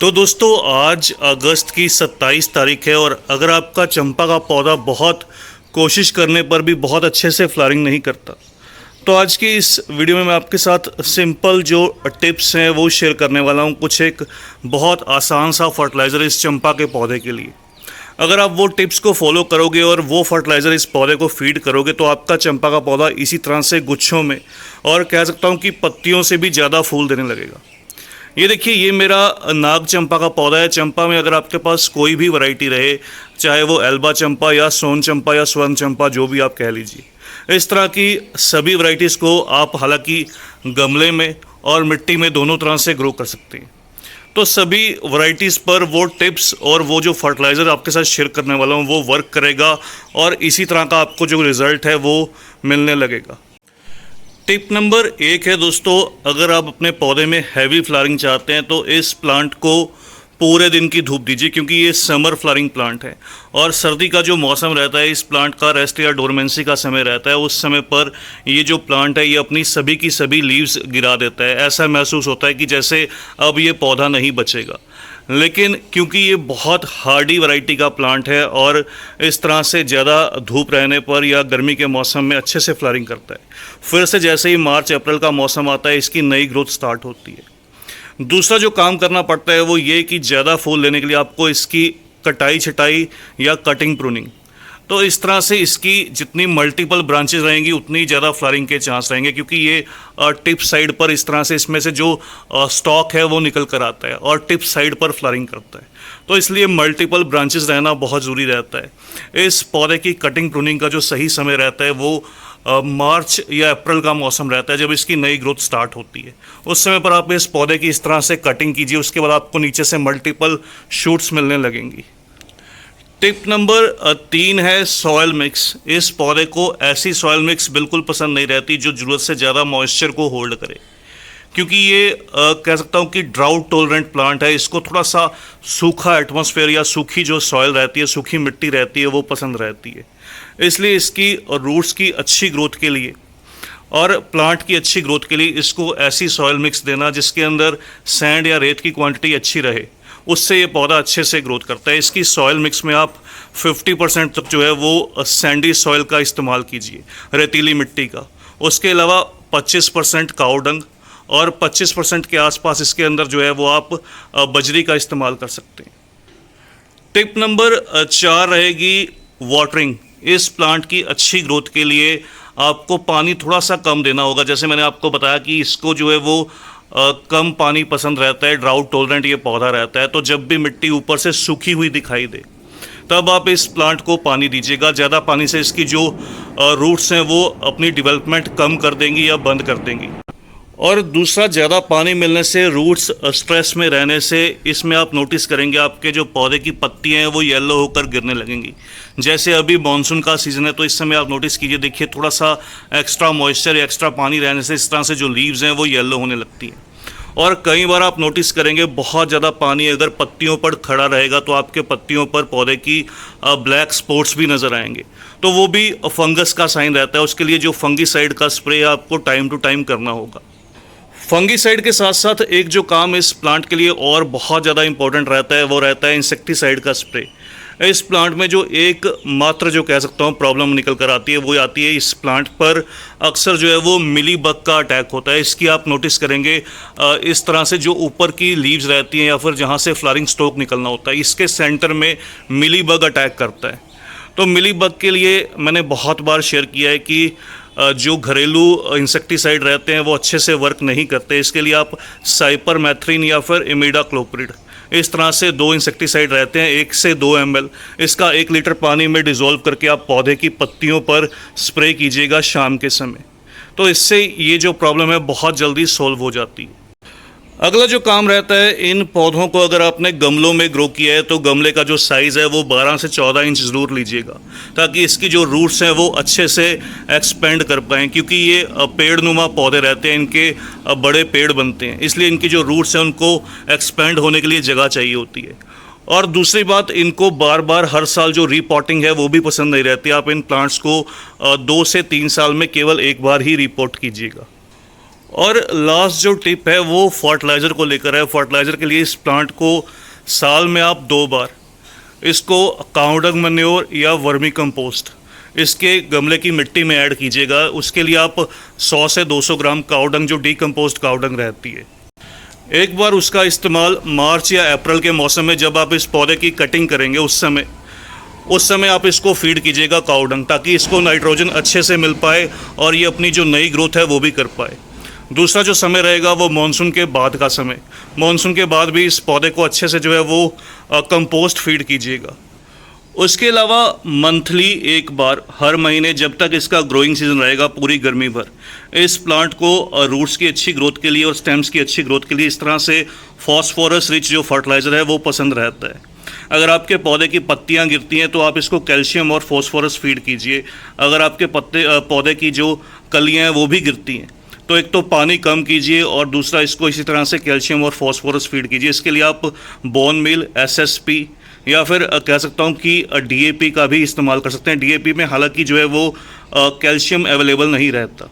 तो दोस्तों आज अगस्त की 27 तारीख है और अगर आपका चंपा का पौधा बहुत कोशिश करने पर भी बहुत अच्छे से फ्लावरिंग नहीं करता, तो आज की इस वीडियो में मैं आपके साथ सिंपल जो टिप्स हैं वो शेयर करने वाला हूं। कुछ एक बहुत आसान सा फर्टिलाइज़र इस चंपा के पौधे के लिए। अगर आप वो टिप्स को फॉलो करोगे और वो फर्टिलाइज़र इस पौधे को फीड करोगे तो आपका चंपा का पौधा इसी तरह से गुच्छों में और कह सकता हूँ कि पत्तियों से भी ज़्यादा फूल देने लगेगा। ये देखिए, ये मेरा नाग चंपा का पौधा है। चंपा में अगर आपके पास कोई भी वैरायटी रहे, चाहे वो एल्बा चंपा या सोन चंपा या स्वर्ण चंपा, जो भी आप कह लीजिए, इस तरह की सभी वैरायटीज़ को आप हालांकि गमले में और मिट्टी में दोनों तरह से ग्रो कर सकते हैं। तो सभी वैरायटीज़ पर वो टिप्स और वो जो फर्टिलाइज़र आपके साथ शेयर करने वाला हूँ वो वर्क करेगा और इसी तरह का आपको जो रिज़ल्ट है वो मिलने लगेगा। टिप नंबर 1 है दोस्तों, अगर आप अपने पौधे में हैवी फ्लावरिंग चाहते हैं तो इस प्लांट को पूरे दिन की धूप दीजिए, क्योंकि ये समर फ्लावरिंग प्लांट है और सर्दी का जो मौसम रहता है इस प्लांट का रेस्ट या डोरमेंसी का समय रहता है। उस समय पर ये जो प्लांट है ये अपनी सभी की सभी लीव्स गिरा देता है। ऐसा महसूस होता है कि जैसे अब ये पौधा नहीं बचेगा। लेकिन क्योंकि ये बहुत हार्डी वैरायटी का प्लांट है और इस तरह से ज़्यादा धूप रहने पर या गर्मी के मौसम में अच्छे से फ्लावरिंग करता है। फिर से जैसे ही मार्च अप्रैल का मौसम आता है इसकी नई ग्रोथ स्टार्ट होती है। दूसरा जो काम करना पड़ता है वो ये कि ज़्यादा फूल लेने के लिए आपको इसकी कटाई छटाई या कटिंग प्रूनिंग, तो इस तरह से इसकी जितनी मल्टीपल ब्रांचेस रहेंगी उतनी ज़्यादा फ्लावरिंग के चांस रहेंगे, क्योंकि ये टिप साइड पर इस तरह से इसमें से जो स्टॉक है वो निकल कर आता है और टिप साइड पर फ्लावरिंग करता है। तो इसलिए मल्टीपल ब्रांचेस रहना बहुत ज़रूरी रहता है। इस पौधे की कटिंग प्रूनिंग का जो सही समय रहता है वो मार्च या अप्रैल का मौसम रहता है, जब इसकी नई ग्रोथ स्टार्ट होती है। उस समय पर आप इस पौधे की इस तरह से कटिंग कीजिए, उसके बाद आपको नीचे से मल्टीपल शूट्स मिलने लगेंगी। टिप नंबर 3 है सॉयल मिक्स। इस पौधे को ऐसी सॉयल मिक्स बिल्कुल पसंद नहीं रहती जो ज़रूरत से ज़्यादा मॉइस्चर को होल्ड करे, क्योंकि ये कह सकता हूँ कि ड्राउट टॉलरेंट प्लांट है। इसको थोड़ा सा सूखा एटमॉस्फेयर या सूखी जो सॉयल रहती है, सूखी मिट्टी रहती है, वो पसंद रहती है। इसलिए इसकी रूट्स की अच्छी ग्रोथ के लिए और प्लांट की अच्छी ग्रोथ के लिए इसको ऐसी सॉयल मिक्स देना जिसके अंदर सैंड या रेत की क्वांटिटी अच्छी रहे, उससे ये पौधा अच्छे से ग्रोथ करता है। इसकी सॉयल मिक्स में आप 50% तक जो है वो सैंडी सॉयल का इस्तेमाल कीजिए, रेतीली मिट्टी का। उसके अलावा 25% काऊ डंग और 25% के आसपास इसके अंदर जो है वो आप बजरी का इस्तेमाल कर सकते हैं। टिप नंबर 4 रहेगी वाटरिंग। इस प्लांट की अच्छी ग्रोथ के लिए आपको पानी थोड़ा सा कम देना होगा। जैसे मैंने आपको बताया कि इसको जो है वो कम पानी पसंद रहता है, ड्राउट टॉलरेंट ये पौधा रहता है। तो जब भी मिट्टी ऊपर से सूखी हुई दिखाई दे तब आप इस प्लांट को पानी दीजिएगा। ज़्यादा पानी से इसकी जो रूट्स हैं वो अपनी डेवलपमेंट कम कर देंगी या बंद कर देंगी। और दूसरा, ज़्यादा पानी मिलने से रूट्स स्ट्रेस में रहने से इसमें आप नोटिस करेंगे आपके जो पौधे की पत्तियां हैं वो येलो होकर गिरने लगेंगी। जैसे अभी मानसून का सीज़न है तो इस समय आप नोटिस कीजिए, देखिए थोड़ा सा एक्स्ट्रा मॉइस्चर या एक्स्ट्रा पानी रहने से इस तरह से जो लीव्स हैं वो येलो होने लगती हैं। और कई बार आप नोटिस करेंगे बहुत ज़्यादा पानी अगर पत्तियों पर खड़ा रहेगा तो आपके पत्तियों पर पौधे की ब्लैक स्पॉट्स भी नज़र आएंगे, तो वो भी फंगस का साइन रहता है। उसके लिए जो फंगीसाइड का स्प्रे आपको टाइम टू टाइम करना होगा। फंगीसाइड के साथ साथ एक जो काम इस प्लांट के लिए और बहुत ज़्यादा इंपॉर्टेंट रहता है वो रहता है इंसेक्टिसाइड का स्प्रे। इस प्लांट में जो एक मात्र जो कह सकता हूँ प्रॉब्लम निकल कर आती है वो आती है इस प्लांट पर अक्सर जो है वो मिली बग का अटैक होता है। इसकी आप नोटिस करेंगे इस तरह से जो ऊपर की लीव्स रहती हैं या फिर जहाँ से फ्लावरिंग स्टॉक निकलना होता है, इसके सेंटर में मिली बग अटैक करता है। तो मिली बग के लिए मैंने बहुत बार शेयर किया है कि जो घरेलू इंसेक्टिसाइड रहते हैं वो अच्छे से वर्क नहीं करते। इसके लिए आप साइपरमेथ्रिन या फिर इमिडाक्लोप्रिड, इस तरह से 2 इंसेक्टिसाइड रहते हैं, 1 से 2 ml इसका 1 लीटर पानी में डिज़ोल्व करके आप पौधे की पत्तियों पर स्प्रे कीजिएगा शाम के समय। तो इससे ये जो प्रॉब्लम है बहुत जल्दी सॉल्व हो जाती है। अगला जो काम रहता है, इन पौधों को अगर आपने गमलों में ग्रो किया है तो गमले का जो साइज़ है वो 12 से 14 इंच ज़रूर लीजिएगा, ताकि इसकी जो रूट्स हैं वो अच्छे से एक्सपेंड कर पाएँ, क्योंकि ये पेड़नुमा पौधे रहते हैं, इनके बड़े पेड़ बनते हैं, इसलिए इनकी जो रूट्स हैं उनको एक्सपेंड होने के लिए जगह चाहिए होती है। और दूसरी बात, इनको बार बार हर साल जो रीपॉटिंग है वो भी पसंद नहीं रहती। आप इन प्लांट्स को 2 से 3 साल में केवल एक बार ही रीपॉट कीजिएगा। और लास्ट जो टिप है वो फर्टिलाइज़र को लेकर है। फर्टिलाइज़र के लिए इस प्लांट को साल में आप 2 बार इसको काउडंग मैन्योर या वर्मी कंपोस्ट इसके गमले की मिट्टी में ऐड कीजिएगा। उसके लिए आप 100 से 200 ग्राम काउडंग, जो डीकम्पोज्ड काउडंग रहती है, एक बार उसका इस्तेमाल मार्च या अप्रैल के मौसम में जब आप इस पौधे की कटिंग करेंगे उस समय आप इसको फीड कीजिएगा काउडंग, ताकि इसको नाइट्रोजन अच्छे से मिल पाए और ये अपनी जो नई ग्रोथ है वो भी कर पाए। दूसरा जो समय रहेगा वो मानसून के बाद का समय। मानसून के बाद भी इस पौधे को अच्छे से जो है वो कंपोस्ट फीड कीजिएगा। उसके अलावा मंथली एक बार हर महीने जब तक इसका ग्रोइंग सीजन रहेगा पूरी गर्मी भर, इस प्लांट को रूट्स की अच्छी ग्रोथ के लिए और स्टेम्स की अच्छी ग्रोथ के लिए इस तरह से फॉस्फोरस रिच जो फर्टिलाइज़र है वो पसंद रहता है। अगर आपके पौधे की पत्तियां गिरती हैं तो आप इसको कैल्शियम और फॉस्फोरस फीड कीजिए। अगर आपके पौधे की जो कलियां हैं वो भी गिरती हैं तो एक तो पानी कम कीजिए और दूसरा इसको इसी तरह से कैल्शियम और फॉस्फोरस फीड कीजिए। इसके लिए आप बोन मील, SSP या फिर कह सकता हूँ कि DAP का भी इस्तेमाल कर सकते हैं। DAP में हालांकि जो है वो कैल्शियम अवेलेबल नहीं रहता।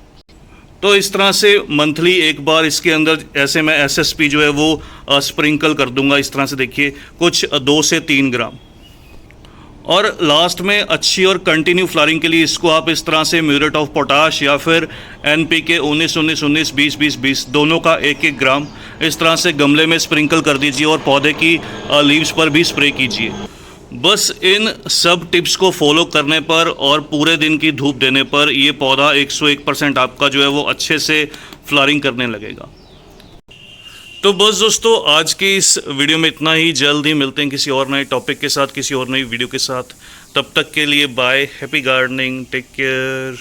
तो इस तरह से मंथली एक बार इसके अंदर ऐसे मैं SSP जो है वो स्प्रिंकल कर दूंगा। इस तरह से देखिए कुछ 2 से 3 ग्राम। और लास्ट में अच्छी और कंटिन्यू फ्लावरिंग के लिए इसको आप इस तरह से म्यूरेट ऑफ पोटाश या फिर NPK 19-19-19 20-20-20 दोनों का 1-1 ग्राम इस तरह से गमले में स्प्रिंकल कर दीजिए और पौधे की लीव्स पर भी स्प्रे कीजिए। बस इन सब टिप्स को फॉलो करने पर और पूरे दिन की धूप देने पर ये पौधा 101% आपका जो है वो अच्छे से फ्लावरिंग करने लगेगा। तो बस दोस्तों, आज की इस वीडियो में इतना ही। जल्द ही मिलते हैं किसी और नए टॉपिक के साथ, किसी और नई वीडियो के साथ। तब तक के लिए bye, happy gardening, take care.